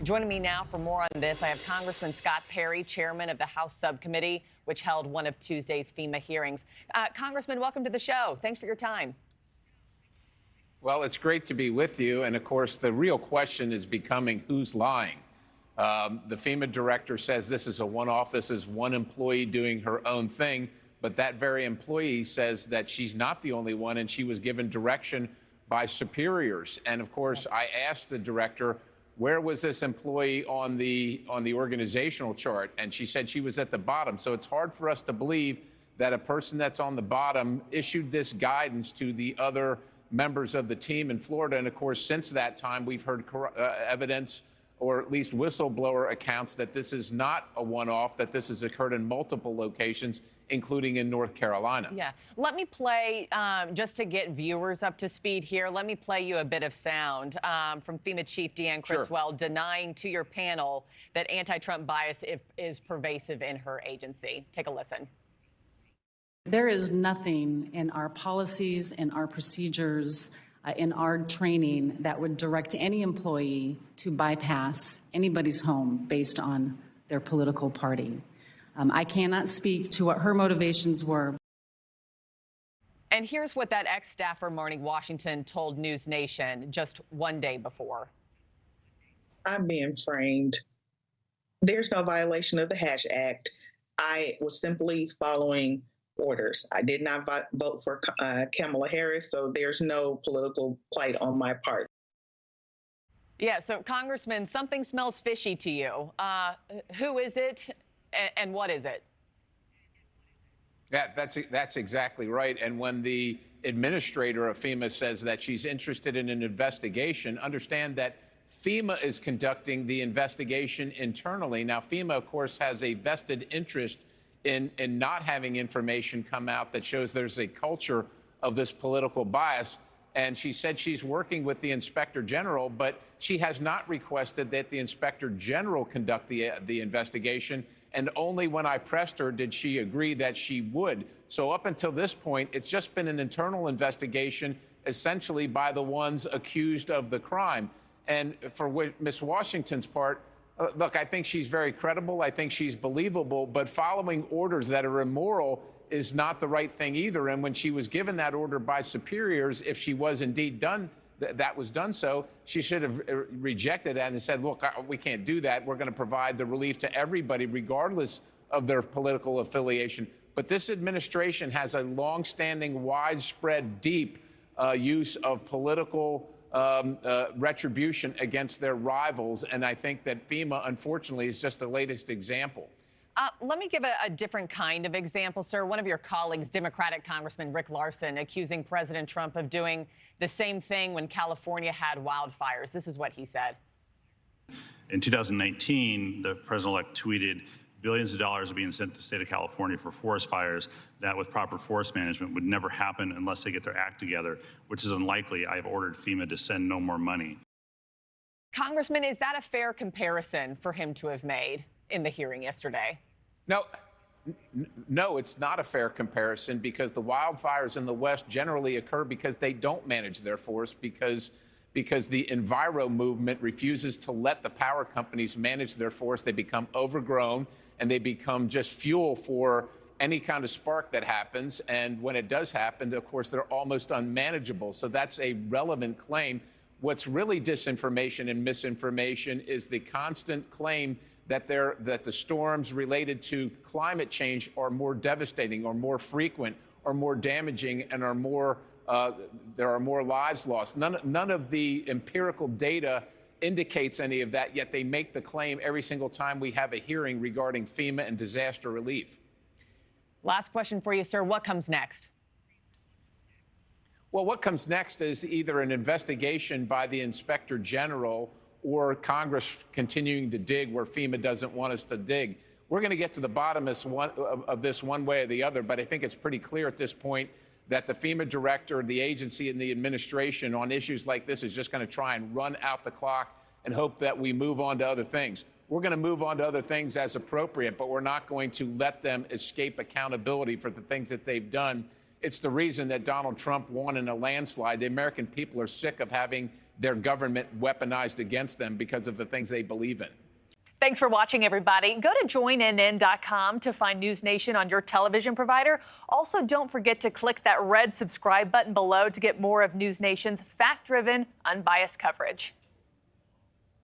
Joining me now for more on this, I have Congressman Scott Perry, chairman of the House subcommittee, which held one of Tuesday's FEMA hearings. Congressman, welcome to the show. Thanks for your time. Well, it's great to be with you. And of course, the real question is becoming who's lying. The FEMA director says this is a one-off. This is one employee doing her own thing. But that very employee says that she's not the only one, and she was given direction by superiors. And of course, I asked the director, where was this employee on the organizational chart? And she said she was at the bottom. So it's hard for us to believe that a person that's on the bottom issued this guidance to the other members of the team in Florida. And of course, since that time, we've heard evidence, or at least whistleblower accounts, that this is not a one-off, that this has occurred in multiple locations, including in North Carolina. Yeah. Let me play, just to get viewers up to speed here, let me play you a bit of sound from FEMA Chief Deanne Criswell denying to your panel that anti-Trump bias is pervasive in her agency. Take a listen. There is nothing in our policies, in our procedures, in our training that would direct any employee to bypass anybody's home based on their political party. I cannot speak to what her motivations were. And here's what that ex-staffer, Marnie Washington, told NewsNation just one day before. I'm being framed. There's no violation of the Hatch Act. I was simply following orders. I did not vote for Kamala Harris, so there's no political plight on my part. Yeah, so Congressman, something smells fishy to you. Who is it and what is it? Yeah, that's exactly right. And when the administrator of FEMA says that she's interested in an investigation, understand that FEMA is conducting the investigation internally. Now, FEMA, of course, has a vested interest in not having information come out that shows there's a culture of this political bias. And she said she's working with the inspector general, but she has not requested that the inspector general conduct the investigation. And only when I pressed her did she agree that she would. So up until this point, it's just been an internal investigation, essentially by the ones accused of the crime. And for Ms. Washington's part, look, I think she's very credible. I think she's believable. But following orders that are immoral is not the right thing either. And when she was given that order by superiors, if she was indeed done, that was done so, she should have rejected that and said, look, we can't do that. We're going to provide the relief to everybody, regardless of their political affiliation. But this administration has a longstanding, widespread, deep use of political retribution against their rivals. And I think that FEMA, unfortunately, is just the latest example. Let me give a different kind of example, sir. One of your colleagues, Democratic Congressman Rick Larson, accusing President Trump of doing the same thing when California had wildfires. This is what he said. In 2019, the president-elect tweeted billions of dollars are being sent to the state of California for forest fires that with proper forest management would never happen unless they get their act together, which is unlikely. I have ordered FEMA to send no more money. Congressman, is that a fair comparison for him to have made in the hearing yesterday? No, it's not a fair comparison, because the wildfires in the West generally occur because they don't manage their forest, because the Enviro movement refuses to let the power companies manage their forest. They become overgrown and they become just fuel for any kind of spark that happens. And when it does happen, of course, they're almost unmanageable. So that's a relevant claim. What's really disinformation and misinformation is the constant claim that the storms related to climate change are more devastating or more frequent or more damaging and are more there are more lives lost. None of the empirical data indicates any of that, yet they make the claim every single time we have a hearing regarding FEMA and disaster relief. Last question for you, sir. What comes next? Well, what comes next is either an investigation by the inspector general or Congress continuing to dig where FEMA doesn't want us to dig. We're going to get to the bottom of this one way or the other, but I think it's pretty clear at this point that the FEMA director, the agency, and the administration on issues like this is just going to try and run out the clock and hope that we move on to other things. We're going to move on to other things as appropriate, but we're not going to let them escape accountability for the things that they've done. It's the reason that Donald Trump won in a landslide. The American people are sick of having their government weaponized against them because of the things they believe in. Thanks for watching, everybody. Go to joinnn.com to find NewsNation on your television provider. Also, don't forget to click that red subscribe button below to get more of NewsNation's fact-driven, unbiased coverage.